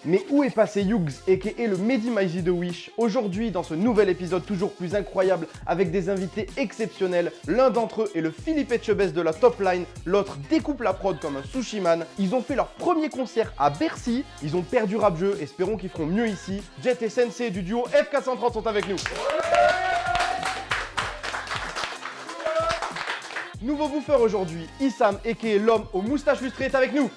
Mais où est passé Yugs, a.k.a. le Mehdi Maizi de Wish? Aujourd'hui, dans ce nouvel épisode toujours plus incroyable, avec des invités exceptionnels, l'un d'entre eux est le Philippe Etchebest de la top line, l'autre découpe la prod comme un sushi man. Ils ont fait leur premier concert à Bercy, ils ont perdu rap-jeu, espérons qu'ils feront mieux ici. Jet et Sensei du duo F430 sont avec nous. Nouveau bouffeur aujourd'hui, Issam, a.k.a. l'homme aux moustaches lustrées est avec nous.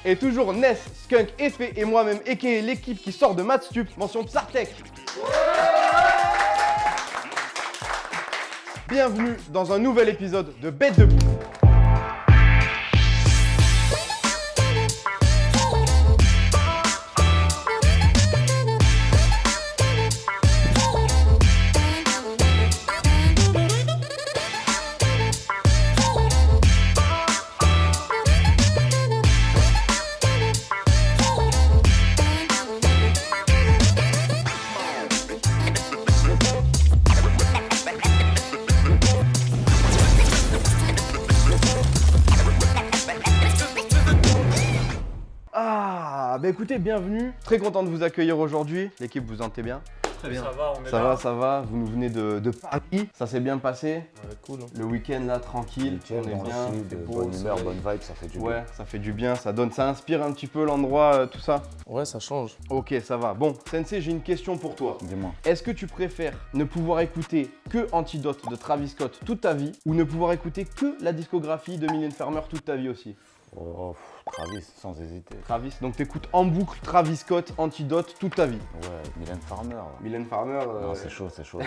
Et toujours Ness, Skunk, Effet et moi-même, a.k.a. l'équipe qui sort de Mathstup, mention Psartech. Bienvenue dans un nouvel épisode de Bête de Bouffe. Bah écoutez, bienvenue, très content de vous accueillir aujourd'hui. L'équipe, vous sentez bien? Très bien. Ça va, on est ça là. va, ça va. Vous nous venez de Paris, ça s'est bien passé. Ouais, cool. Hein. Le week-end là, tranquille, on est bien. De bonne humeur, bonne vibe, ça fait du bien. Ouais, ça fait du bien, ça inspire un petit peu l'endroit, tout ça. Ouais, ça change. Ok, ça va. Bon, Sensei, j'ai une question pour toi. Dis-moi. Est-ce que tu préfères ne pouvoir écouter que Antidote de Travis Scott toute ta vie ou ne pouvoir écouter que la discographie de Mylène Farmer toute ta vie aussi? Oh, Travis, sans hésiter. Travis, donc t'écoutes en boucle Travis Scott, Antidote toute ta vie. Ouais, Mylène Farmer. Mylène Farmer. Non, c'est chaud, c'est chaud.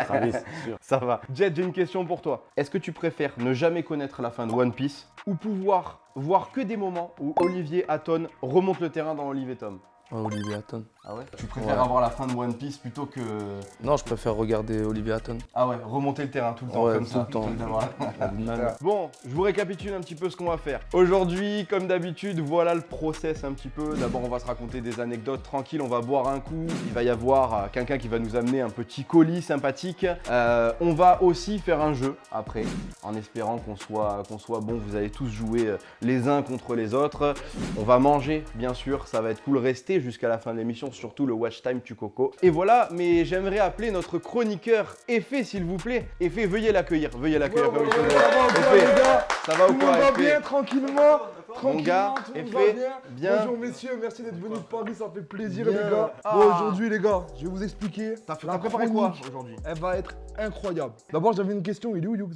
Travis, c'est sûr. Ça va. Jet, j'ai une question pour toi. Est-ce que tu préfères ne jamais connaître la fin de One Piece ou pouvoir voir que des moments où Olivier Hatton remonte le terrain dans Olive et Tom? Olivier Hatton. Ah ouais? Tu préfères avoir la fin de One Piece plutôt que... Non, je préfère regarder Olivier Hatton. Ah ouais, remonter le terrain tout le temps Ouais, comme tout ça. le temps. Voilà. Bon, je vous récapitule un petit peu ce qu'on va faire. Aujourd'hui, comme d'habitude, voilà le process un petit peu. D'abord, on va se raconter des anecdotes tranquilles, on va boire un coup. Il va y avoir quelqu'un qui va nous amener un petit colis sympathique. On va aussi faire un jeu après, en espérant qu'on soit bon. Vous allez tous jouer les uns contre les autres. On va manger, bien sûr, ça va être cool. Restez jusqu'à la fin de l'émission, surtout le watch time tu coco. Et voilà, mais j'aimerais appeler notre chroniqueur Effet, s'il vous plaît. Effet, veuillez l'accueillir, veuillez l'accueillir. Ça va ou quoi? Tout le monde va bien, tranquillement. Mon gars, Tout le monde Effet, va bien. Bonjour messieurs, merci d'être venus de Paris, ça fait plaisir Bien. les gars. Ah. Bon, aujourd'hui les gars, je vais vous expliquer. T'as la préparé quoi chronique, aujourd'hui? Elle va être incroyable. D'abord j'avais une question, il est où Yugs?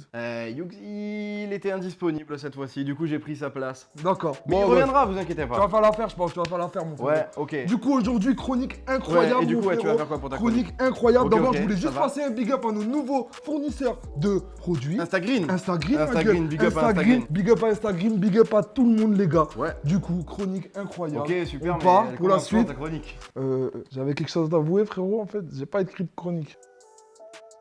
Yugs, il était indisponible cette fois-ci, du coup j'ai pris sa place. D'accord. Mais il reviendra, vous inquiétez Tu vas pas. faire l'affaire, je pense, tu vas faire l'affaire mon frère. Ouais, ok. Du coup aujourd'hui, chronique incroyable. Ouais, et du mon coup, ouais, tu vas frérot. faire quoi pour ta Chronique incroyable. Ok, D'abord, ok, je voulais ça juste va. passer un big up à nos nouveaux fournisseurs de produits. Instagreen. Instagram, Instagreen, big up à Instagreen. Big up à Instagram, big up à tout le monde les gars. Ouais. Du coup, chronique incroyable. Ok, super, On mais part elle pour la commence quand, suite. ta chronique? J'avais quelque chose à avouer frérot en fait, j'ai pas écrit de chronique.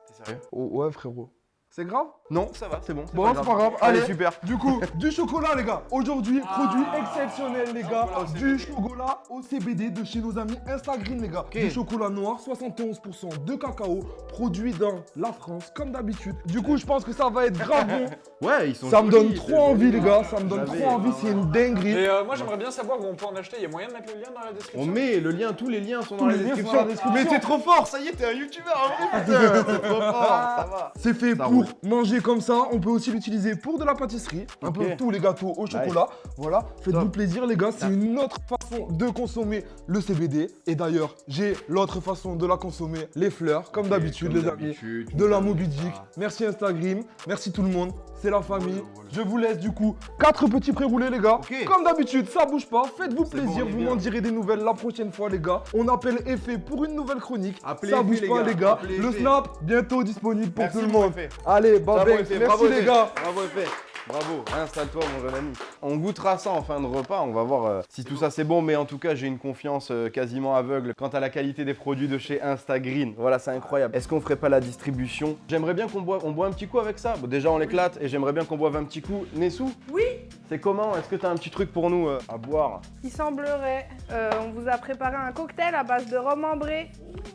T'es sérieux? Oh, ouais frérot. C'est grave? Non, ça va, c'est bon. Bon, c'est pas grave. Allez, Allez, super. Du coup, du chocolat les gars. Aujourd'hui, produit exceptionnel les gars. Du chocolat au CBD de chez nos amis Instagram les gars. Ok. Du chocolat noir, 71% de cacao, produit dans la France comme d'habitude. Du coup, je pense que ça va être grave bon. Ouais, ils sont Ça me jolis, donne c'est trop envie joli. les gars, ça me donne J'avais- trop envie, c'est une dinguerie. Et moi j'aimerais bien savoir où on peut en acheter, il y a moyen de mettre le lien dans la description? On met le lien, tous les liens sont dans Tous la les liens sont description. dans la description. Mais t'es trop fort, ça y est, t'es un youtubeur. C'est trop fort, ça va. C'est fait Ça pour roule. manger comme ça, on peut aussi l'utiliser pour de la pâtisserie, un Ok. peu tous les gâteaux au chocolat. Voilà, faites-vous Top. plaisir les gars, c'est une autre façon de consommer le CBD. Et d'ailleurs, j'ai l'autre façon de la consommer, les fleurs, comme d'habitude les amis. De la Moby Dick. Merci Instagram, merci tout le monde, c'est la famille. Je vous laisse du coup 4 petits pré-roulés les gars. Ok. Comme d'habitude, ça bouge pas, faites-vous C'est bon, plaisir, on est vous bien. m'en direz des nouvelles la prochaine fois les gars. On appelle Effet pour une nouvelle chronique. Appelez ça Effet, bouge les pas gars, les gars. appelez Le Effet. snap bientôt disponible pour Merci, tout le mon monde. Effet. Allez, bye Bravo, bye. Effet, Merci bravo, les Effet. gars. Bravo, Effet. Bravo, installe-toi mon jeune ami. On goûtera ça en fin de repas, on va voir si tout ça c'est bon, mais en tout cas j'ai une confiance quasiment aveugle quant à la qualité des produits de chez Instagreen. Voilà, c'est incroyable. Est-ce qu'on ferait pas la distribution? J'aimerais bien qu'on boive un petit coup avec ça. Bon, déjà on l'éclate et j'aimerais bien qu'on boive un petit coup. Nessou? Oui, C'est comment? Est-ce que t'as un petit truc pour nous à boire? Il semblerait, on vous a préparé un cocktail à base de rhum ambré,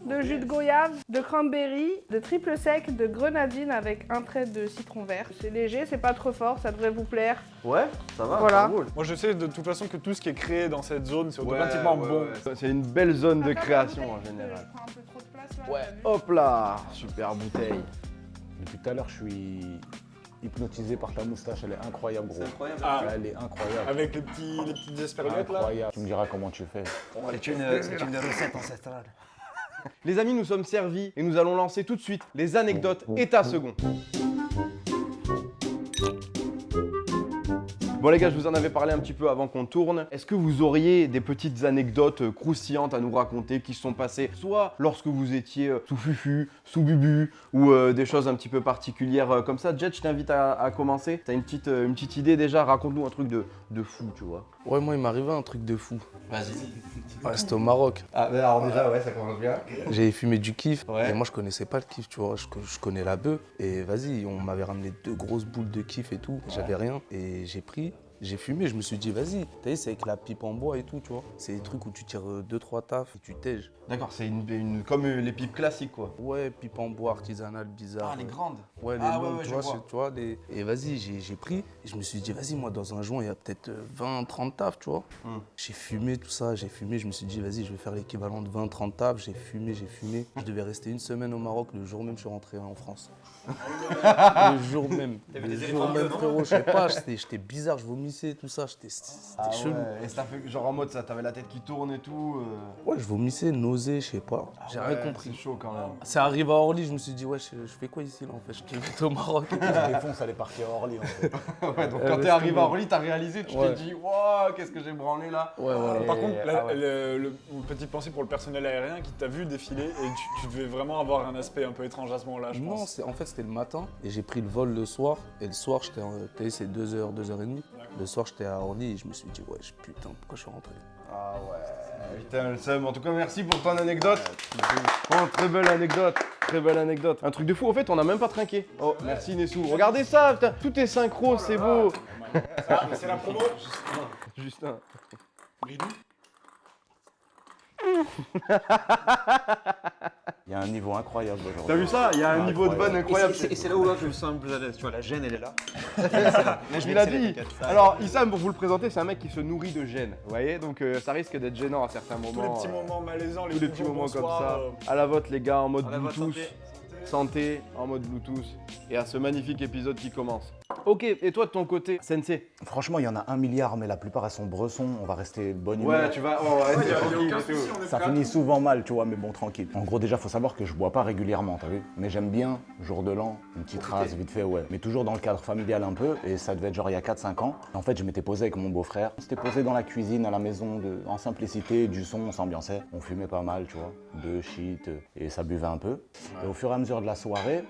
de jus de goyave, de cranberry, de triple sec, de grenadine avec un trait de citron vert. C'est léger, c'est pas trop fort, ça devrait vous plaire. Ouais, ça va, Voilà. ça roule. Moi, je sais de toute façon que tout ce qui est créé dans cette zone, c'est automatiquement bon. C'est une belle zone de création en général. Je prends un peu trop de place là. Ouais, t'as vu hop là, super bouteille. Depuis tout à l'heure, je suis hypnotisé par ta moustache, elle est incroyable, gros. Ah, Elle est incroyable. avec les petites esperluettes là. Incroyable. Tu me diras comment tu fais. C'est une recette ancestrale. Les amis, nous sommes servis et nous allons lancer tout de suite les anecdotes état second. Bon les gars, je vous en avais parlé un petit peu avant qu'on tourne. Est-ce que vous auriez des petites anecdotes croustillantes à nous raconter qui se sont passées soit lorsque vous étiez sous Fufu, sous Bubu ou des choses un petit peu particulières comme ça? Jet, je t'invite à commencer. T'as une petite idée déjà? Raconte-nous un truc de fou, tu vois. Ouais, moi, il m'arrivait un truc de fou. Vas-y. Ouais, c'était au Maroc. Ah, alors déjà, ouais, ça commence bien. J'avais fumé du kiff. Ouais. Et moi, je connaissais pas le kiff, tu vois. Je connais la bœuf. Et vas-y, on m'avait ramené 2 grosses boules de kiff et tout. J'avais rien. Et j'ai pris. J'ai fumé, je me suis dit, vas-y, t'as vu, c'est avec la pipe en bois et tout, tu vois. C'est des trucs où tu tires 2-3 tafs et tu tèges. D'accord, c'est comme les pipes classiques, quoi. Ouais, pipe en bois artisanale bizarre. grandes. Ouais, les Ah, longues, ouais, tu je vois, vois. tu vois, et vas-y, j'ai pris, et je me suis dit, vas-y, moi, dans un joint, il y a peut-être 20-30 tafs, tu vois. J'ai fumé tout ça, j'ai fumé, je me suis dit, vas-y, je vais faire l'équivalent de 20-30 tafs, j'ai fumé. Je devais rester 1 semaine au Maroc, le jour même, je suis rentré en France. Le jour même, frérot, je sais pas, j'étais bizarre, je vomissais, tout ça, c'était chelou. Et ça fait genre en mode ça, t'avais la tête qui tourne et tout. Ouais, je vomissais, nausée, je sais pas, j'ai rien Ouais, compris. C'est chaud quand même. C'est arrivé à Orly, je me suis dit, ouais, je fais quoi ici, là, en fait, je suis au Maroc. Je défonce, elle est partie à Orly en fait. Ouais, donc Ouais, quand mais t'es c'est arrivé à bon. Orly, t'as réalisé, tu Ouais. t'es dit, waouh, qu'est-ce que j'ai branlé là. Ouais, voilà. Par contre, là, ah ouais. une petite pensée pour le personnel aérien qui t'a vu défiler et tu devais vraiment avoir un aspect un peu étrange à ce moment-là, je Non, pense. en fait c'était le matin et j'ai pris le vol le soir. Et le soir, j'étais, t'as vu, c'est 2h, 2h30. Le soir, j'étais à Orly et je me suis dit, ouais, putain, pourquoi je suis rentré? Ah ouais, putain, le seum. En tout cas, merci pour ton anecdote. Oh, très belle anecdote, très belle anecdote. Un truc de fou, en fait, on n'a même pas trinqué. Oh, merci Nessou. Regardez ça, putain, tout est synchro, c'est beau. C'est la promo. Justin. Il y a un niveau incroyable aujourd'hui. T'as vu ça? Il y a un niveau de vanne incroyable. Et c'est là où là, je me sens plus à l'aise. Tu vois, la gêne, elle est là. Il a dit. Alors, Issam, pour vous le présenter, c'est un mec qui se nourrit de gêne. Vous voyez? Donc, ça risque d'être gênant à certains moments. Tous les petits moments malaisants, tous les petits bonjours, moments comme bonsoir, ça. À la vôtre, les gars, en mode À la vôtre, Bluetooth. Santé, en mode Bluetooth. Et à ce magnifique épisode qui commence. Ok, et toi de ton côté, Sensei? Franchement, il y en a 1 milliard, mais la plupart elles sont bressons. On va rester bonne humeur. Ouais, tu vas. Oh, ouais, c'est tranquille et tout. Ça finit souvent mal, tu vois, mais bon, tranquille. En gros, déjà, faut savoir que je bois pas régulièrement, t'as vu? Mais j'aime bien, jour de l'an, une petite race, vite fait, ouais. Mais toujours dans le cadre familial un peu, et ça devait être genre il y a 4-5 ans. En fait, je m'étais posé avec mon beau-frère. On s'était posé dans la cuisine, à la maison, en simplicité, du son, on s'ambiançait. On fumait pas mal, tu vois, de shit, et ça buvait un peu. Et au fur et à mesure de la soirée,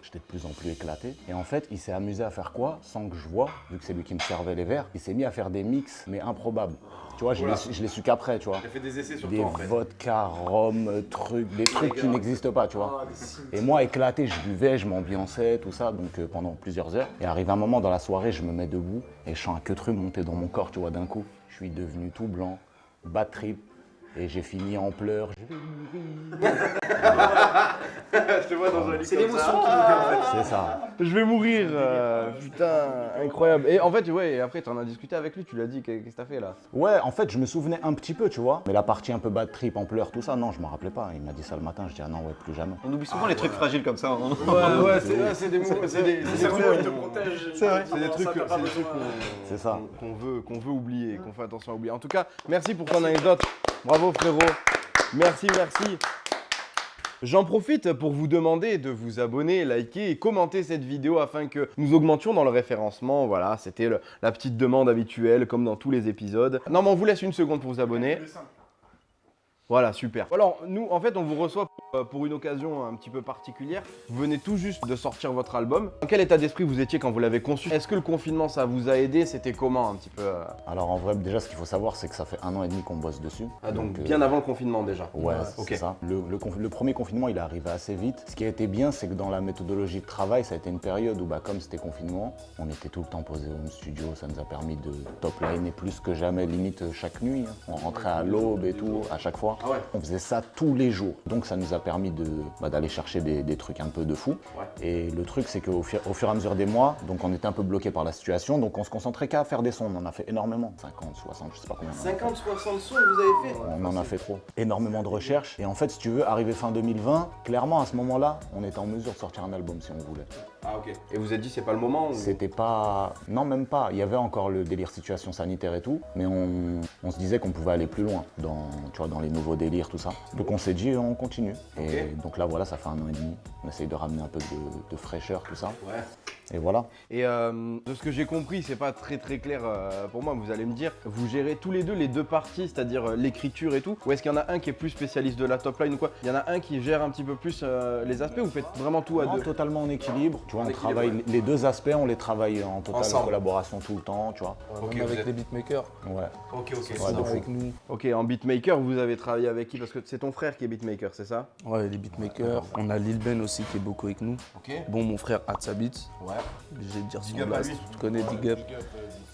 j'étais de plus en plus éclaté. Et en fait, il s'est amusé à faire quoi? Sans que je vois, vu que c'est lui qui me servait les verres, il s'est mis à faire des mix, mais improbables. Tu vois, je l'ai su qu'après, tu vois. J'ai fait des essais sur Des toi en fait. vodka, rhum, des trucs qui n'existent pas, tu vois. Et moi, éclaté, je buvais, je m'ambiançais, tout ça, donc pendant plusieurs heures. Et arrive un moment dans la soirée, je me mets debout et je sens un queutru monter dans mon corps, tu vois, d'un coup. Je suis devenu tout blanc, bad trip, et j'ai fini en pleurs. Je vais mourir. Je te vois dans un lit C'est comme l'émotion ça. qui nous fait en fait. C'est ça. Je vais mourir, putain, incroyable. Et en fait, ouais, et après, t'en as discuté avec lui, tu lui as dit, qu'est-ce que t'as fait là? Ouais, en fait, je me souvenais un petit peu, tu vois. Mais la partie un peu bad trip, en pleurs, tout ça, non, je m'en rappelais pas. Il m'a dit ça le matin, je dis ah non, ouais, plus jamais. On oublie souvent les trucs fragiles comme ça. Hein. Ouais, c'est des mots, c'est des cerveau, trucs. il te protège. C'est vrai, c'est des Avant trucs, ça, t'as pas c'est des trucs besoin. C'est ça. qu'on veut oublier, qu'on fait attention à oublier. En tout cas, merci pour ton anecdote. Bravo frérot. Merci. J'en profite pour vous demander de vous abonner, liker et commenter cette vidéo afin que nous augmentions dans le référencement. Voilà, c'était la petite demande habituelle comme dans tous les épisodes. Non mais on vous laisse une seconde pour vous abonner. Voilà, super. Alors, nous, en fait, on vous reçoit pour une occasion un petit peu particulière. Vous venez tout juste de sortir votre album. Dans quel état d'esprit vous étiez quand vous l'avez conçu? Est-ce que le confinement, ça vous a aidé? C'était comment un petit peu Alors en vrai, déjà, ce qu'il faut savoir, c'est que ça fait 1 an et demi qu'on bosse dessus. Ah, donc bien avant le confinement déjà. Ouais, Ok. c'est ça. Le premier confinement, il est arrivé assez vite. Ce qui a été bien, c'est que dans la méthodologie de travail, ça a été une période où, comme c'était confinement, on était tout le temps posé au home studio. Ça nous a permis de top-liner plus que jamais, limite chaque nuit. On rentrait à l'aube et tout, à chaque fois. Ah ouais. On faisait ça tous les jours. Donc ça nous a permis d'aller chercher des trucs un peu de fou. Ouais. Et le truc, c'est qu'au fur et à mesure des mois, donc on était un peu bloqué par la situation. Donc on se concentrait qu'à faire des sons. On en a fait énormément. 50, 60, je sais pas combien. 50, 60 sons vous avez fait? On en a fait trop. Énormément de recherches. Et en fait, si tu veux, arrivé fin 2020, clairement, à ce moment-là, on était en mesure de sortir un album si on voulait. Ah ok. Et vous vous êtes dit c'est pas le moment ou... C'était pas... Non, même pas. Il y avait encore le délire situation sanitaire et tout, mais on se disait qu'on pouvait aller plus loin dans les nouveaux délires, tout ça. Donc on s'est dit, on continue. Et donc là, voilà, ça fait 1 an et demi. On essaye de ramener un peu de fraîcheur, tout ça. Ouais. Et voilà. Et de ce que j'ai compris, c'est pas très clair pour moi, vous allez me dire, vous gérez tous les deux parties, c'est-à-dire l'écriture et tout, ou est-ce qu'il y en a un qui est plus spécialiste de la top line ou quoi? Il y en a un qui gère un petit peu plus les aspects ou vous faites vraiment tout à Non, deux? totalement en équilibre. Tu vois, on équilibre, travaille ouais. les 2 aspects, on les travaille en totale Ensemble. collaboration tout le temps, tu vois. Même vous avec êtes- les beatmakers, Ouais. Ok, ils Ouais, sont de fou. avec nous. Ok, en beatmaker, vous avez travaillé avec qui? Parce que c'est ton frère qui est beatmaker, c'est ça? Ouais, les beatmakers. On a Lil Ben aussi qui est beaucoup avec nous. Ok. Bon, mon frère Hatsabit, Ouais. je vais te dire son Big up à blast, lui. tu connais Big Up.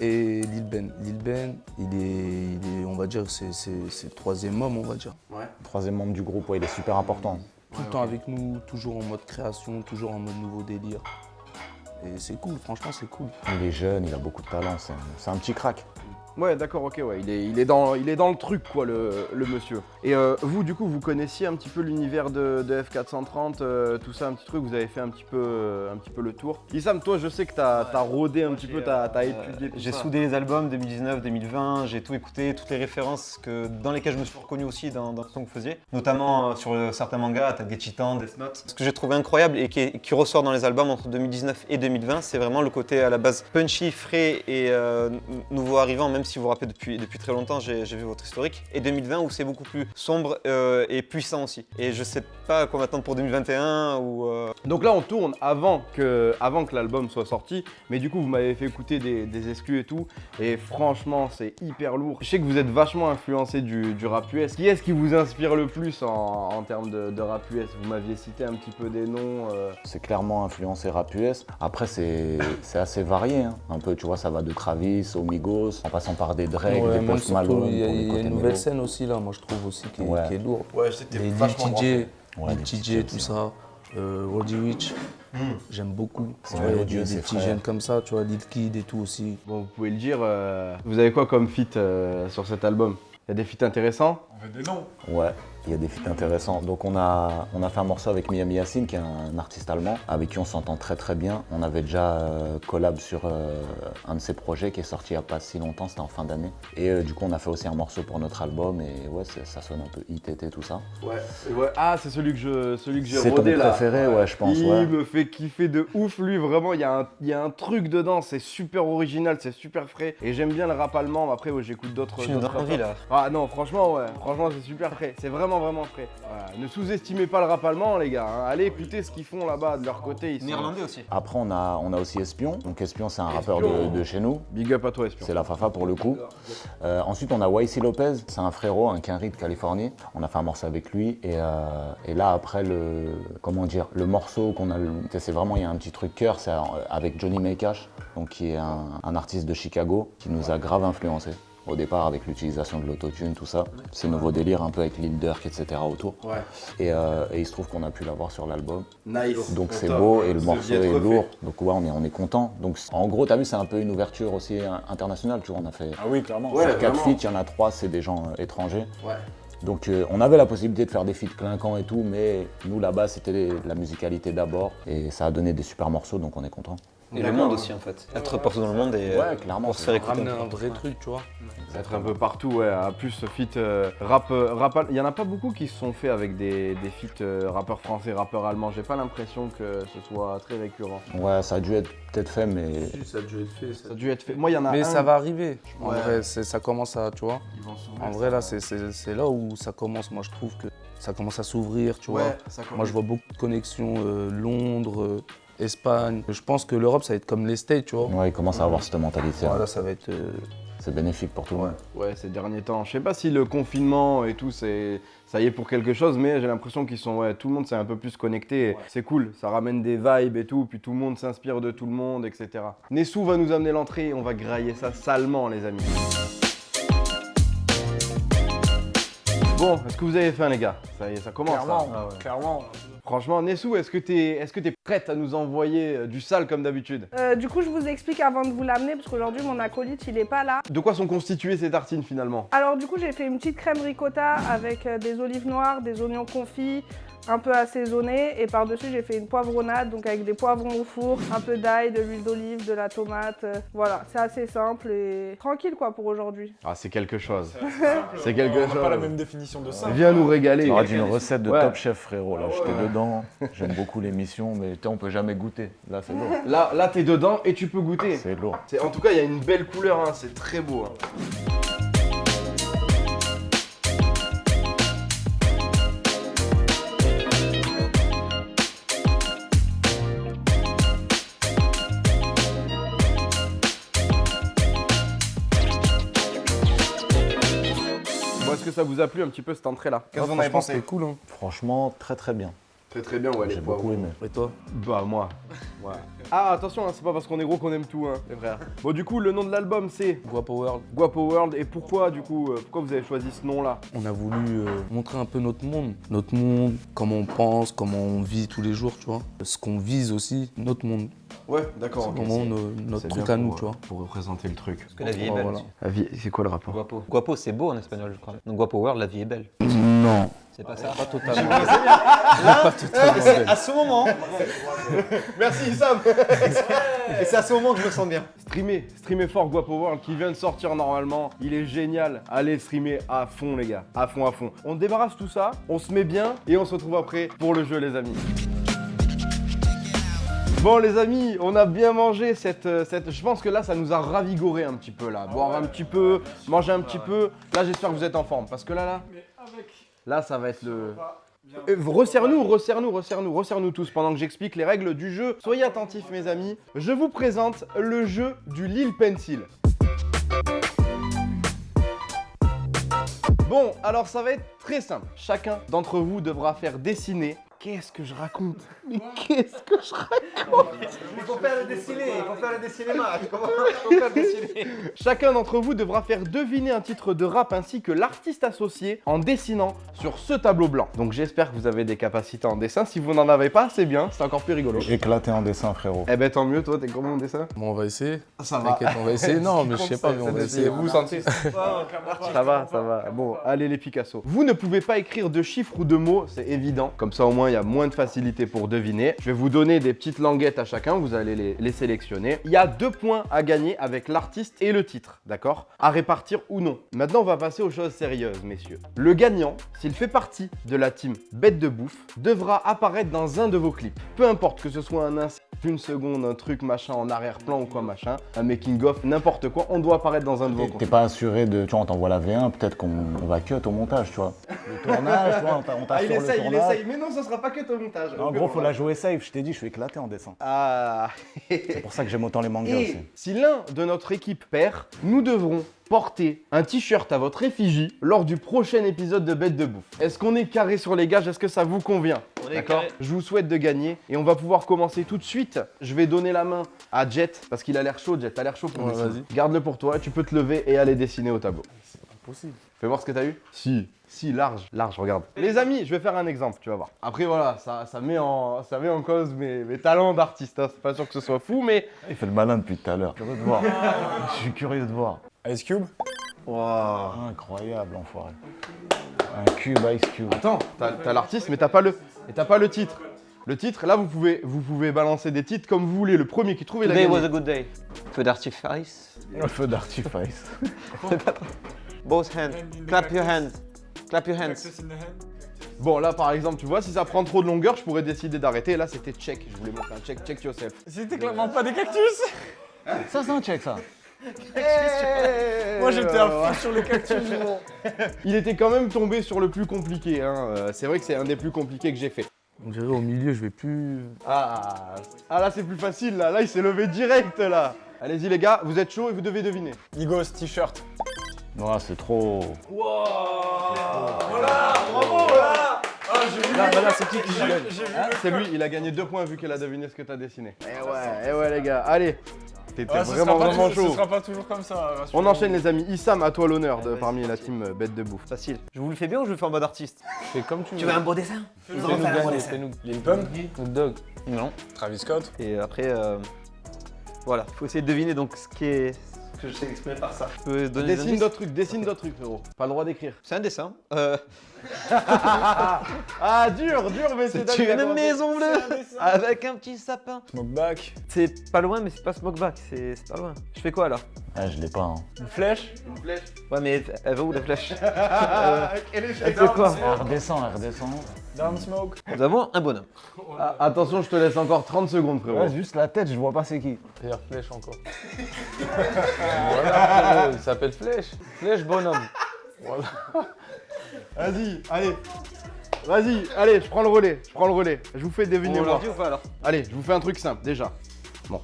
Et Lil Ben. Lil Ben, il est on va dire, c'est le 3e homme, on va dire. Ouais. 3e membre du groupe, ouais, il est super important. Tout le temps avec nous, toujours en mode création, toujours en mode nouveau délire. Et c'est cool, franchement, c'est cool. Il est jeune, il a beaucoup de talent, c'est un petit crack. Ouais, d'accord, ok, ouais, il est dans le truc, quoi, le monsieur. Et vous, du coup, vous connaissiez un petit peu l'univers de F430, tout ça, un petit truc, vous avez fait un petit peu le tour. Issam, toi, je sais que t'as rôdé un petit peu, t'as étudié tout J'ai ça. soudé les albums 2019, 2020, j'ai tout écouté, toutes les références dans lesquelles je me suis reconnu aussi dans le son que vous faisiez. Notamment sur certains mangas, Attaque des Titans, Death Note. Ce que j'ai trouvé incroyable et qui ressort dans les albums entre 2019 et 2020, c'est vraiment le côté à la base punchy, frais et nouveau arrivant, même si vous vous rappelez depuis très longtemps, j'ai vu votre historique. Et 2020 où c'est beaucoup plus sombre et puissant aussi. Et je sais pas à quoi m'attendre pour 2021 ou... Donc là, on tourne avant que l'album soit sorti, mais du coup, vous m'avez fait écouter des exclus et tout, et franchement, c'est hyper lourd. Je sais que vous êtes vachement influencé du rap US. Qui est-ce qui vous inspire le plus en termes de rap US? Vous m'aviez cité un petit peu des noms. C'est clairement influencé rap US. Après, c'est assez varié, hein. Un peu, tu vois, ça va de Travis aux Migos, en passant par des Drake, Ouais, des même Post surtout, Malone. il y a, pour les il y a côtés une mélo. nouvelle scène aussi, là, moi, je trouve aussi, qui Ouais. est lourde. Ouais, c'était Les Lil vachement TJ, Ouais, Lil les TJ, tout aussi. ça. Roddy Ricch, j'aime beaucoup. Tu vois, Ouais, il y a Roddy et des ses petits frères. jeunes comme ça, tu vois, Lil Kid et tout aussi. Bon, vous pouvez le dire. Vous avez quoi comme feat sur cet album? Il y a des feats intéressants? On fait des noms. Ouais, il y a des feats intéressants. Donc on a fait un morceau avec Miami Yassin, qui est un artiste allemand, avec qui on s'entend très bien. On avait déjà collab sur un de ses projets qui est sorti il n'y a pas si longtemps, c'était en fin d'année. Et du coup on a fait aussi un morceau pour notre album et ouais, ça sonne un peu ITT tout ça. Ouais. Ah, c'est celui que j'ai C'est ton rodé là. préféré, ouais, je pense, Il ouais. me fait kiffer de ouf, lui, vraiment. Il y a un truc dedans, c'est super original, c'est super frais. Et j'aime bien le rap allemand. Après, ouais, j'écoute d'autres. Tu nous donnes envie là. Ah non, franchement, ouais. Franchement, c'est super frais. C'est vraiment frais. Voilà. Ne sous-estimez pas le rap allemand, les gars, hein. Allez écouter ce qu'ils font là-bas de leur côté. Ils sont... Néerlandais aussi. Après on a aussi Espion. Donc Espion c'est un rappeur Espion. de chez nous. Big up à toi, Espion. C'est la Fafa pour le coup. Ensuite, on a YC Lopez, c'est un frérot, un quinri de Californie. On a fait un morceau avec lui. Et là, après, le morceau qu'on a. C'est vraiment, il y a un petit truc cœur, c'est avec Johnny Maycash, donc qui est un artiste de Chicago, qui nous a grave influencé. Au départ, avec l'utilisation de l'autotune, tout ça. C'est nouveau délire, un peu avec Lil Durk, etc. autour. Ouais. Et il se trouve qu'on a pu l'avoir sur l'album. Nice. Donc c'est Top. beau et le Vous morceau deviez est être lourd. refait. Donc ouais, on est content. Donc en gros, t'as vu, c'est un peu une ouverture aussi internationale. Tu vois, on a fait Ah oui, clairement. Ouais. sur 4 vraiment. feats, il y en a 3, c'est des gens étrangers. Ouais. Donc on avait la possibilité de faire des feats clinquants et tout, mais nous là-bas, c'était la musicalité d'abord. Et ça a donné des super morceaux, donc on est content. Et le monde aussi en fait. Être partout dans le monde et Ouais, clairement. pour se faire écouter. Ramener un vrai truc, tu vois. Être un peu partout, ouais. À plus, feat rap. Il y en a pas beaucoup qui se sont faits avec des feats rappeurs français, rappeurs allemands. J'ai pas l'impression que ce soit très récurrent. Ouais, ça a dû être peut-être fait, mais Ça a dû être fait. Ça a dû être fait. Moi, il y en a Mais un. ça va arriver. En Ouais. vrai, ça commence à, tu vois. Ils vont s'ouvrir, En ça vrai, va. là, c'est là où ça commence. Moi, je trouve que ça commence à s'ouvrir, tu vois. Ouais, ça commence. Moi, je vois beaucoup de connexions Londres, Espagne. Je pense que l'Europe, ça va être comme les States, tu vois. ouais, il commence à avoir cette mentalité. Voilà, ça va être. C'est bénéfique pour tout le monde. Ouais, ces derniers temps. Je sais pas si le confinement et tout, ça y est pour quelque chose, mais j'ai l'impression qu'ils sont, ouais, tout le monde s'est un peu plus connecté. Ouais. C'est cool, ça ramène des vibes et tout, puis tout le monde s'inspire de tout le monde, etc. Nessou va nous amener l'entrée et on va grailler ça salement, les amis. Bon, est-ce que vous avez faim, les gars? Ça y est, ça commence. Clairement, là. Ah ouais. clairement. Franchement, Nessou, est-ce que t'es prête à nous envoyer du sale comme d'habitude? Du coup, je vous explique avant de vous l'amener parce qu'aujourd'hui, mon acolyte, il est pas là. De quoi sont constituées ces tartines finalement? Alors du coup, j'ai fait une petite crème ricotta avec des olives noires, des oignons confits, un peu assaisonnés, et par-dessus, j'ai fait une poivronnade, donc avec des poivrons au four, un peu d'ail, de l'huile d'olive, de la tomate. Voilà, c'est assez simple et tranquille quoi pour aujourd'hui. Ah, c'est quelque chose. C'est quelque On n'a pas la chose. même définition de ça. Viens nous régaler. Il aurait dit une recette de Ouais. Top Chef, frérot. Là, j'étais dedans. J'aime beaucoup l'émission, mais on peut jamais goûter. Là, c'est lourd. Là t'es dedans et tu peux goûter. C'est lourd. En tout cas, il y a une belle couleur, hein, c'est très beau. Hein. Bon, est-ce que ça vous a plu un petit peu cette entrée-là? Qu'est-ce que vous en avez Franchement, pensé? c'était cool, hein. Franchement, très très bien. Très très bien, ouais, les J'ai poivrons. beaucoup aimé. Et toi? Bah moi. Ouais. Ah attention, hein, c'est pas parce qu'on est gros qu'on aime tout, hein, les frères. Bon du coup, le nom de l'album c'est Guapo World. Guapo World. Et pourquoi du coup, pourquoi vous avez choisi ce nom-là? On a voulu montrer un peu notre monde. Notre monde, comment on pense, comment on vit tous les jours, tu vois. Ce qu'on vise aussi, notre monde. Ouais, d'accord. ok, Comment c'est- notre c'est truc bien à nous, pour, tu vois. Pour représenter le truc. Parce que la vie est belle Voilà. aussi. La vie, c'est quoi le rapport? Guapo. Guapo c'est beau en espagnol je crois. Donc Guapo World, la vie est belle. Non. C'est pas ça. Pas totalement. Pas totalement belle. À ce moment, Merci Sam. et c'est à ce moment que je me sens bien. Streamer fort Guapo World qui vient de sortir normalement. Il est génial. Allez streamer à fond les gars, à fond à fond. On débarrasse tout ça, on se met bien et on se retrouve après pour le jeu les amis. Bon les amis, on a bien mangé cette... Je pense que là ça nous a ravigoré un petit peu là. Boire un petit peu, manger un petit peu. Là j'espère que vous êtes en forme parce que là ça va être le... Resserre-nous tous pendant que j'explique les règles du jeu. Soyez attentifs mes amis, je vous présente le jeu du Lil Pencil. Bon, alors ça va être très simple. Chacun d'entre vous devra faire dessiner... Qu'est-ce que je raconte? Mais qu'est-ce que je raconte? Il faut faire le dessiner, il faut faire le cinéma. Il faut faire le dessiner. Chacun d'entre vous devra faire deviner un titre de rap ainsi que l'artiste associé en dessinant sur ce tableau blanc. Donc j'espère que vous avez des capacités en dessin. Si vous n'en avez pas, c'est bien, c'est encore plus rigolo. Éclaté en dessin, frérot. Eh ben tant mieux, toi t'es comment en dessin? Bon, on va essayer. Ça va. T'inquiète, on va essayer. Non, mais je sais pas, mais on va essayer. Vous sentez? Ça va, ça va. Bon, allez les Picasso. Vous ne pouvez pas écrire de chiffres ou de mots, c'est évident. Comme ça au moins il y a moins de facilité pour deviner. Je vais vous donner des petites languettes à chacun, vous allez les sélectionner. Il y a 2 points à gagner avec l'artiste et le titre, d'accord? À répartir ou non. Maintenant on va passer aux choses sérieuses, messieurs. Le gagnant, s'il fait partie de la team Bête de Bouffe, devra apparaître dans un de vos clips. Peu importe que ce soit un instant, une seconde, un truc machin en arrière-plan ou quoi machin, un making-of, n'importe quoi, on doit apparaître dans un de vos T'es contenus. pas assuré de. Tu vois, on t'envoie la V1, peut-être qu'on va cut au montage, tu vois. Le tournage, tu vois, on Ah, il t'assure le essaye, tournage. mais non, ça sera pas que ton montage. En gros, faut la jouer safe. Je t'ai dit, je suis éclaté en dessin. Ah. C'est pour ça que j'aime autant les mangas aussi. Et si l'un de notre équipe perd, nous devrons porter un t-shirt à votre effigie lors du prochain épisode de Bête de Bouffe. Est-ce qu'on est carré sur les gages? Est-ce que ça vous convient? On est D'accord? carré. Je vous souhaite de gagner et on va pouvoir commencer tout de suite. Je vais donner la main à Jet parce qu'il a l'air chaud. Jet, t'as l'air chaud pour Ouais, dessiner. vas-y. Garde-le pour toi, tu peux te lever et aller dessiner au tableau. Possible. Fais voir ce que t'as eu. Si, large, regarde. Les amis, je vais faire un exemple, tu vas voir. Après voilà, ça met en cause mes talents d'artiste. Hein. C'est pas sûr que ce soit fou, mais... Il fait le malin depuis tout à l'heure. Curieux de voir. Je suis curieux de voir. Ice Cube. Incroyable, enfoiré. Un cube, Ice Cube. Attends, t'as l'artiste, mais t'as pas le titre. Le titre, là, vous pouvez balancer des titres comme vous voulez. Le premier qui trouve, il a Today gagné. was a good day. Feu d'artifice. Le feu d'artifice. Both hands. Clap your hands. Clap your hands. Cactus in the hand. Bon, là, par exemple, tu vois, si ça prend trop de longueur, je pourrais décider d'arrêter. Là, c'était check. Je voulais montrer un check. Check yourself. C'était clairement pas des cactus. Ça, c'est un check, ça. Moi j'étais à fond sur les cactus. Bon. Il était quand même tombé sur le plus compliqué. Hein. C'est vrai que c'est un des plus compliqués que j'ai fait. On dirait au milieu, je vais plus. Ah, là, c'est plus facile. Là, il s'est levé direct, là. Allez-y, les gars, vous êtes chauds et vous devez deviner. Nigos, t-shirt. Non, c'est trop. Là, c'est qui gagne? C'est lui, il a gagné 2 points vu qu'il a deviné ce que t'as dessiné. Eh ouais, les gars, allez. T'étais vraiment Ce chaud. sera pas toujours comme ça. On enchaîne, les amis. Issam, à toi l'honneur parmi la team bête de bouffe. Facile. Je vous le fais bien ou je le fais en mode artiste? Fais comme tu veux. Tu veux un beau dessin? Fais-nous gagner, fais-nous. Lil Pump, Snoop Dogg. Non. Travis Scott. Et après, voilà, faut essayer de deviner donc ce que je sais exprimer par ça. Je peux donner des Dessine indices d'autres trucs, frérot. Pas le droit d'écrire. C'est un dessin. Ah, dur, mais c'est C'est une maison bleue avec un petit sapin. Smokeback. C'est pas loin, mais c'est pas Smokeback, c'est pas loin. Je fais quoi là? Ah, je l'ai pas. Hein. Une flèche. Ouais, mais elle va où la flèche? Quel Elle échec. fait quoi? Elle redescend. Down Smoke. Nous avons un bonhomme. Ah, attention, je te laisse encore 30 secondes, frérot. Ouais, juste la tête, je vois pas c'est qui. D'ailleurs, Flèche encore. Voilà, frérot, il s'appelle Flèche. Flèche bonhomme. Voilà. Vas-y, allez, je prends le relais. Je vous fais deviner On moi. leur dit ou pas alors? Allez, je vous fais un truc simple, déjà. Bon.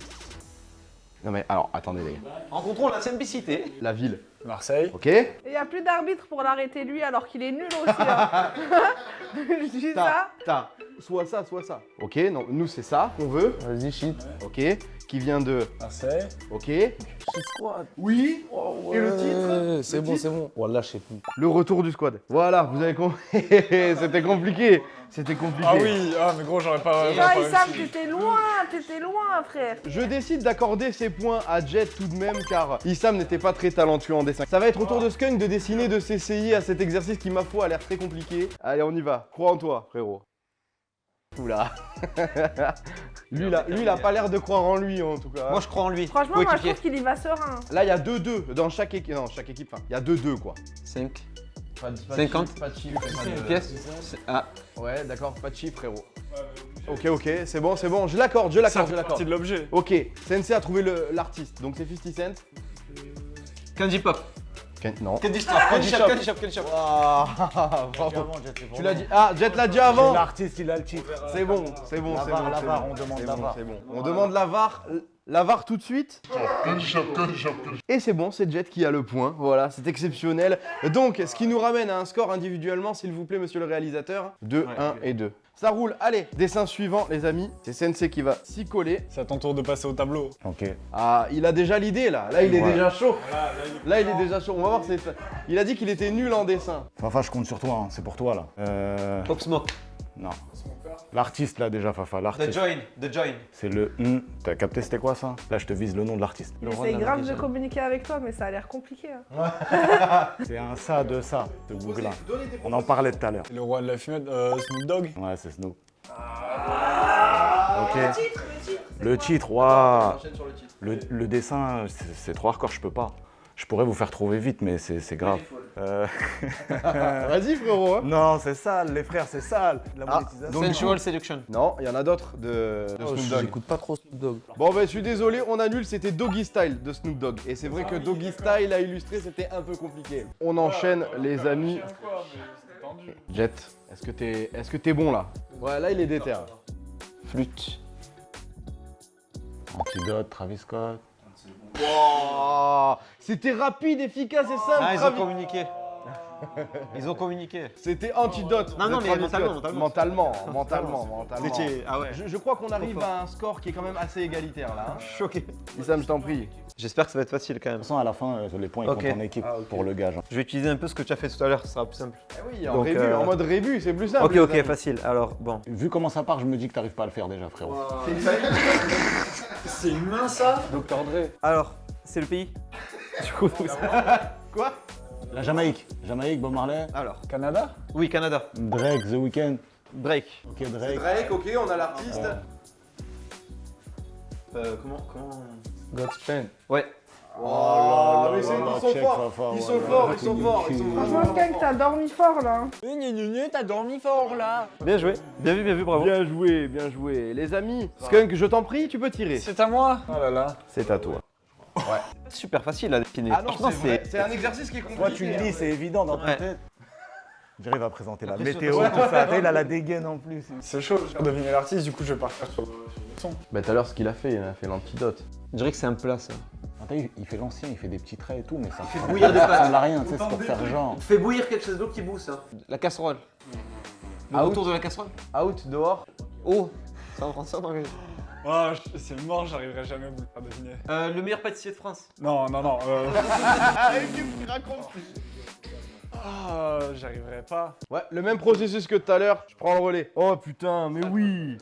Non mais, alors, attendez les gars. Rencontrons la simplicité. La ville, Marseille. ok? Il n'y a plus d'arbitre pour l'arrêter lui alors qu'il est nul aussi. Hein. Je dis ça. T'as soit ça. Ok, non, nous c'est ça qu'on veut. Vas-y, shit. Ok, qui vient de... Marseille. Ok. Shit squad. Oui. Et le titre? C'est bon, c'est bon. Voilà, je sais plus. Le retour du squad. Voilà, vous avez compris. C'était compliqué. Ah oui, mais gros, j'aurais pas. Ah, Issam, t'étais loin, frère. Je décide d'accorder ces points à Jet tout de même car Issam n'était pas très talentueux en dessin. Ça va être au tour de Skunk de dessiner, de s'essayer à cet exercice qui, ma foi, a l'air très compliqué. Allez, on y va. Crois en toi, frérot. Oula. lui, il a pas l'air de croire en lui, en tout cas. Moi je crois en lui. Franchement, moi je Coéquipier. trouve qu'il y va serein. Là, il y a 2-2 dans chaque équipe. Non, chaque équipe, enfin, il y a 2-2, quoi. 5. Pas de 50. Pas de chiffre. Pièce. Ah. Ouais, d'accord, pas de chiffre, frérot. Ok, c'est bon. Je l'accorde. Ça fait partie de l'objet. Ok, Sensei a trouvé l'artiste, donc c'est 50 Cent. Candy Pop. Non. Candy Shop. Ah, bravo. Tu l'as dit. Ah, Jet l'a dit avant. L'artiste, il a le titre. C'est bon. La VAR, on demande la VAR. C'est bon. On demande la VAR. La VAR tout de suite. Et c'est bon, c'est Jet qui a le point. Voilà, c'est exceptionnel. Donc, ce qui nous ramène à un score individuellement, s'il vous plaît, monsieur le réalisateur. 2, 1 et 2. Ça roule. Allez, dessin suivant, les amis. C'est Sensei qui va s'y coller. C'est à ton tour de passer au tableau. Ok. Ah, il a déjà l'idée là. Là, il est Ouais. déjà chaud. Là, Là, il est déjà chaud. On va voir. Il a dit qu'il était nul en dessin. Fafa, je compte sur toi, hein. C'est pour toi là. Pop Smoke. Non. L'artiste là déjà, Fafa, The l'artiste. Join. C'est le T'as capté c'était quoi ça? Là, je te vise le nom de l'artiste. J'essaie grave de communiquer avec toi, mais ça a l'air compliqué. Hein. C'est un ça de ça, de Google. On en parlait tout à l'heure. le roi de la fumette, Snoop Dogg. Ouais, c'est Snoop. Ok. Le titre, waouh. Le dessin, c'est trop hardcore, je peux pas. Je pourrais vous faire trouver vite, mais c'est grave. Vas-y, frérot. Hein. Non, c'est sale, les frères, c'est sale. La monétisation. Sensual Seduction. Non, il y en a d'autres de Snoop Dogg. J'écoute pas trop Snoop Dogg. Bon, ben, je suis désolé, on annule. C'était Doggy Style de Snoop Dogg. Et c'est vrai que Doggy Style à illustrer, c'était un peu compliqué. On enchaîne, les amis. Jet, est-ce que t'es bon là? Ouais, là, il est déter. Flûte. Antidote, Travis Scott. Wow, c'était rapide, efficace et simple. Ah, ils ont Travis. communiqué. Ils ont communiqué. C'était Antidote. Non, de non, mais Travis mentalement, Scott. mentalement. Mentalement. Ah ouais. Je crois qu'on arrive à un score qui est quand même assez égalitaire là. Hein. Choqué. Issam, je t'en prie. J'espère que ça va être facile quand même. De toute façon, à la fin, les points, ils Ok. comptent en équipe pour le gage. Je vais utiliser un peu ce que tu as fait tout à l'heure, ce sera plus simple. Eh oui, en Donc, rébut, en mode rébut, c'est plus simple. Ok, les ok, amis. facile. Alors, bon. Vu comment ça part, je me dis que t'arrives pas à le faire déjà, frérot. C'est humain ça? Dr. Dre. Alors, c'est le pays. Du coup, Quoi? La Jamaïque. Jamaïque, Bob Marley. alors. Canada? Oui, Canada. Drake, The Weeknd. Drake. Ok, C'est Drake. Drake, ok, on a l'artiste. Comment Godspeed. Ouais. Oh, mais là ils là, sont check, forts. fort, Ils ouais, sont ouais. forts, ils sont forts, ils sont Franchement, vraiment Skunk, t'as dormi fort là. T'as dormi fort là. Bien joué, bien vu, bravo. Bien joué, bien joué. Les amis, Skunk, je t'en prie, tu peux tirer. C'est à moi. Oh là là. C'est à toi. Super facile à dessiner. Ah non, Franchement, c'est vrai. C'est un exercice qui est compliqué. Toi, tu le lis, c'est évident dans ta Ouais. tête. J'arrive à présenter la Après, météo, sur- tout ça. Il a la dégaine en plus. C'est chaud, j'ai deviné l'artiste, du coup je vais partir sur le son. Bah tout à l'heure, ce qu'il a fait, il a fait l'antidote. Je dirais que c'est un plat ça. Attends, il fait l'ancien, il fait des petits traits et tout, mais ça bouillir des pâtes. ressemble à rien, tu sais, c'est pour faire genre. Fais bouillir quelque chose d'eau qui boue ça. La casserole. Le Out. retour de la casserole. Out, dehors. Oh, ça en français en anglais. Oh, c'est mort, j'arriverai jamais à deviner. Le meilleur pâtissier de France. Non. Qu'est-ce qu'il raconte? Ah, j'arriverai pas. Ouais, le même processus que tout à l'heure, je prends le relais. Oh putain, mais oui.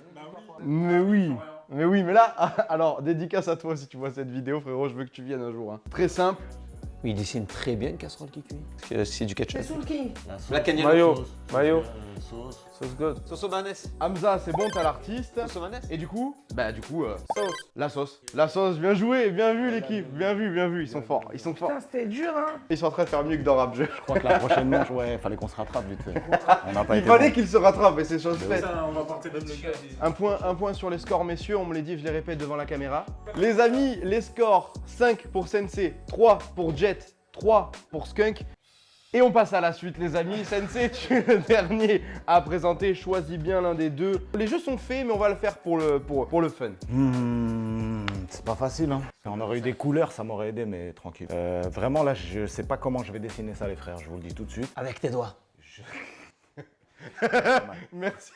Mais oui. Mais oui, mais là, alors, dédicace à toi si tu vois cette vidéo, frérot, je veux que tu viennes un jour. Hein. Très simple. Oui, il dessine très bien une casserole qui cuit. Parce que c'est du ketchup. C'est Soul King. La cagnotte. Mayo. Sauce God. Sauce au mayonnaise. Hamza, c'est bon, t'as l'artiste. Sauce au mayonnaise. Et du coup, sauce. La sauce. La sauce, bien joué, bien vu l'équipe. Bien vu, ils sont forts, ils sont forts. Putain, c'était dur hein. Ils sont en train de faire mieux que dans Rap Jeu. Je crois que la prochaine manche, ouais, fallait qu'on se rattrape vite fait. On n'a pas Il été fallait bon. qu'ils se rattrapent et c'est chose faite. On va porter des petits. Un point sur les scores, messieurs, on me les dit, je les répète devant la caméra. Les amis, les scores, 5 pour Sensei, 3 pour Jet, 3 pour Skunk. Et on passe à la suite, les amis. Sensei, tu es le dernier à présenter, choisis bien l'un des deux. Les jeux sont faits, mais on va le faire pour le fun. C'est pas facile, hein. On aurait eu des couleurs, ça m'aurait aidé, mais tranquille. Vraiment, là, je sais pas comment je vais dessiner ça, les frères, je vous le dis tout de suite. Avec tes doigts. Merci.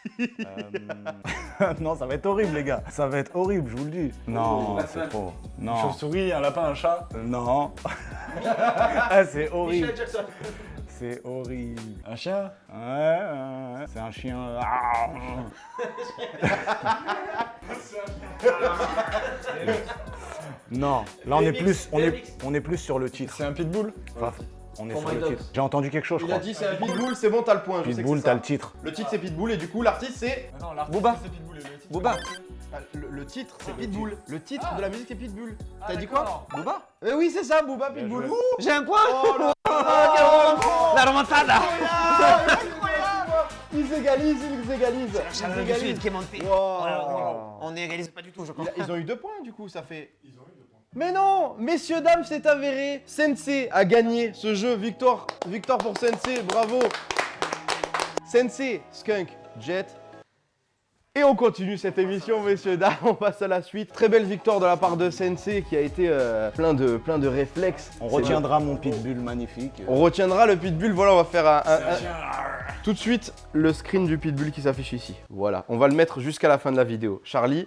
Non, ça va être horrible, les gars. Ça va être horrible, je vous le dis. Non, c'est trop. Une Non. chauve-souris, un lapin, un chat. Non. Ah, c'est horrible. C'est horrible. Un chien. Ouais, c'est un chien. Ah. Non, là on est plus sur le titre. C'est un pitbull. Enfin, on est sur le titre. J'ai entendu quelque chose, je Il a crois. dit c'est un pitbull, c'est bon, t'as le point. je sais que Pitbull, c'est t'as ça. le titre. Le titre c'est Pitbull et du coup l'artiste c'est. Ah non, l'artiste, Booba. c'est pitbull. Et le titre, Booba. Le titre c'est Pitbull. Le titre de la musique c'est Pitbull. Ah, T'as dit quoi? d'accord. Booba. Oui c'est ça, Booba Pitbull. joué. Ouh, J'ai un point. oh là La remontada. Ils égalisent, ils égalisent. Ils égalisent. qui est montée. Wow. On n'égalise pas du tout, je crois. Ils ont eu 2 points du coup, ça fait. Mais non, messieurs, dames, c'est avéré. Sensei a gagné ce jeu. Victoire pour Sensei, bravo. Sensei, Skunk, Jet. Et on continue cette émission, messieurs, dames. On passe à la suite. Très belle victoire de la part de Sensei qui a été plein de réflexes. On retiendra mon pitbull magnifique. On retiendra le pitbull. Voilà, on va faire tout de suite le screen du pitbull qui s'affiche ici. Voilà, on va le mettre jusqu'à la fin de la vidéo. Charlie,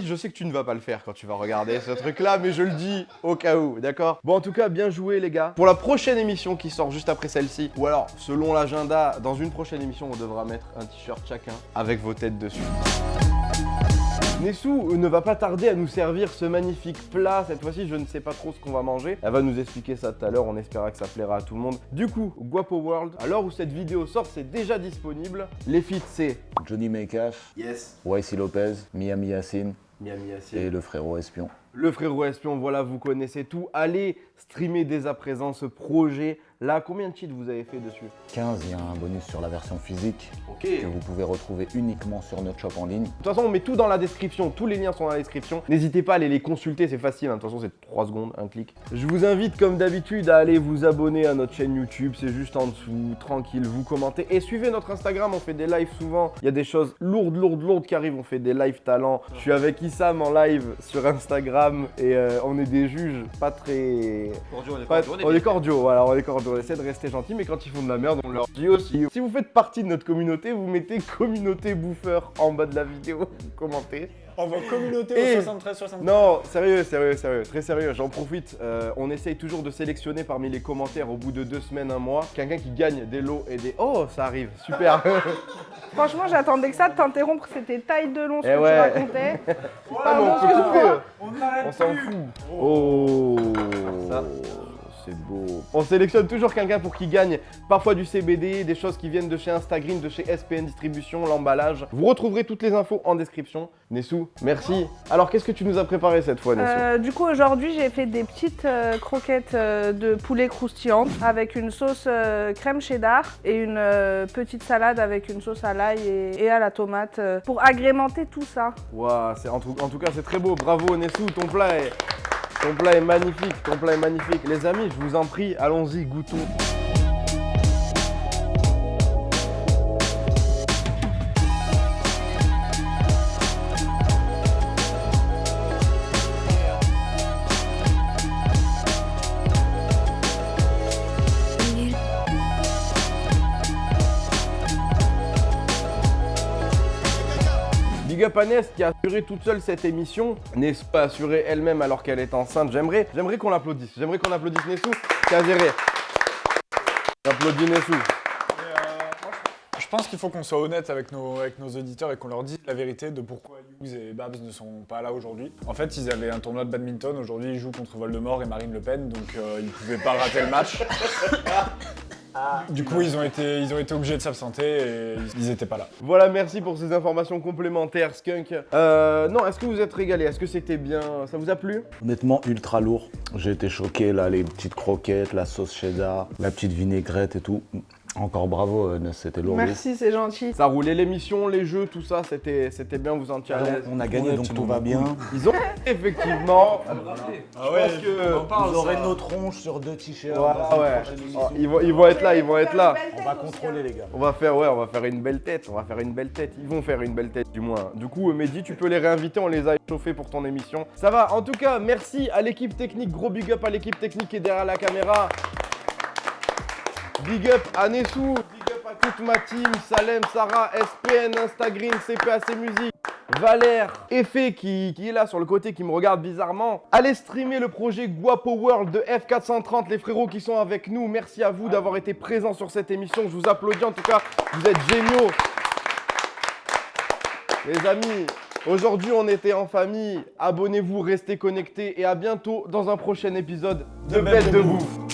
je sais que tu ne vas pas le faire quand tu vas regarder ce truc-là, mais je le dis au cas où, d'accord? Bon, en tout cas, bien joué, les gars. Pour la prochaine émission qui sort juste après celle-ci, ou alors, selon l'agenda, dans une prochaine émission, on devra mettre un t-shirt chacun avec vos têtes dessus. Nessou ne va pas tarder à nous servir ce magnifique plat. Cette fois-ci, je ne sais pas trop ce qu'on va manger. Elle va nous expliquer ça tout à l'heure. On espéra que ça plaira à tout le monde. Du coup, Guapo World, à l'heure où cette vidéo sort, c'est déjà disponible. Les feats, c'est Johnny Mekash, Yes, YC Lopez, Miami Yacine Miami et le frérot Espion. Le frérot espion, voilà, vous connaissez tout. Allez streamer dès à présent ce projet. Là, combien de cheats vous avez fait dessus? 15, il y a un bonus sur la version physique Ok. que vous pouvez retrouver uniquement sur notre shop en ligne. De toute façon, on met tout dans la description. Tous les liens sont dans la description. N'hésitez pas à aller les consulter, c'est facile. Hein. De toute façon, c'est 3 secondes, un clic. Je vous invite, comme d'habitude, à aller vous abonner à notre chaîne YouTube. C'est juste en dessous, tranquille, vous commentez. Et suivez notre Instagram, on fait des lives souvent. Il y a des choses lourdes qui arrivent. On fait des lives talents. Je suis avec Issam en live sur Instagram et on est des juges pas très... On est cordiaux, voilà, on est cordiaux. On essaie de rester gentils, mais quand ils font de la merde, on leur dit aussi. Si vous faites partie de notre communauté, vous mettez communauté bouffeur en bas de la vidéo, vous commentez. On va communauté Et- au 73-73. Non, sérieux, très sérieux, j'en profite. On essaye toujours de sélectionner parmi les commentaires au bout de 2 semaines, 1 mois, quelqu'un qui gagne des lots et des... Oh, ça arrive, super. Franchement, j'attendais que ça de t'interrompre. C'était taille de long ce Eh que ouais. tu racontais. Ah, mais on peut couper, on s'en fout. Oh, Ça. c'est beau. On sélectionne toujours quelqu'un pour qu'il gagne parfois du CBD, des choses qui viennent de chez Instagram, de chez SPN Distribution, l'emballage. Vous retrouverez toutes les infos en description. Nessou, merci. Alors qu'est-ce que tu nous as préparé cette fois, Nessou? Du coup, aujourd'hui, j'ai fait des petites croquettes de poulet croustillantes avec une sauce crème cheddar et une petite salade avec une sauce à l'ail et à la tomate pour agrémenter tout ça. Waouh, en tout cas, c'est très beau. Bravo, Nessou, ton plat est magnifique. Ton plat est magnifique. Les amis, je vous en prie, allons-y, goûtons. Big up à Ness qui a assuré toute seule cette émission. Ness pas assurée elle-même alors qu'elle est enceinte. J'aimerais qu'on l'applaudisse. J'aimerais qu'on applaudisse Nessou qui a géré. J'applaudis Nessou. Je pense qu'il faut qu'on soit honnête avec nos auditeurs et qu'on leur dise la vérité de pourquoi Hughes et Babs ne sont pas là aujourd'hui. En fait, ils avaient un tournoi de badminton. Aujourd'hui, ils jouent contre Voldemort et Marine Le Pen, donc ils ne pouvaient pas rater le match. Du coup, ils ont été obligés de s'absenter et ils n'étaient pas là. Voilà, merci pour ces informations complémentaires, Skunk. Non, est-ce que vous êtes régalé? Est-ce que c'était bien? Ça vous a plu? Honnêtement, ultra lourd. J'ai été choqué, là, les petites croquettes, la sauce cheddar, la petite vinaigrette et tout. Encore bravo, c'était lourd. Merci, c'est gentil. Ça roulait l'émission, les jeux, tout ça, c'était bien, vous en étiez à l'aise. On a gagné, donc tout va bien. Ils ont effectivement. Ah ouais, Vous aurez nos tronches sur 2 t-shirts. Ouais. Oh, ils vont être là, ils vont être là. On va contrôler, les gars. On va faire une belle tête, Ils vont faire une belle tête du moins. Du coup, Mehdi, tu peux les réinviter, on les a échauffés pour ton émission. Ça va, en tout cas, merci à l'équipe technique, gros big up à l'équipe technique qui est derrière la caméra. Big up à Nessou, big up à toute ma team, Salem, Sarah, SPN, Instagram, CPAC Musique, Valère, Effet qui est là sur le côté, qui me regarde bizarrement. Allez streamer le projet Guapo World de F430, les frérots qui sont avec nous. Merci à vous d'avoir été présents sur cette émission. Je vous applaudis en tout cas, vous êtes géniaux. Les amis, aujourd'hui on était en famille. Abonnez-vous, restez connectés et à bientôt dans un prochain épisode de Bête de Bouffe.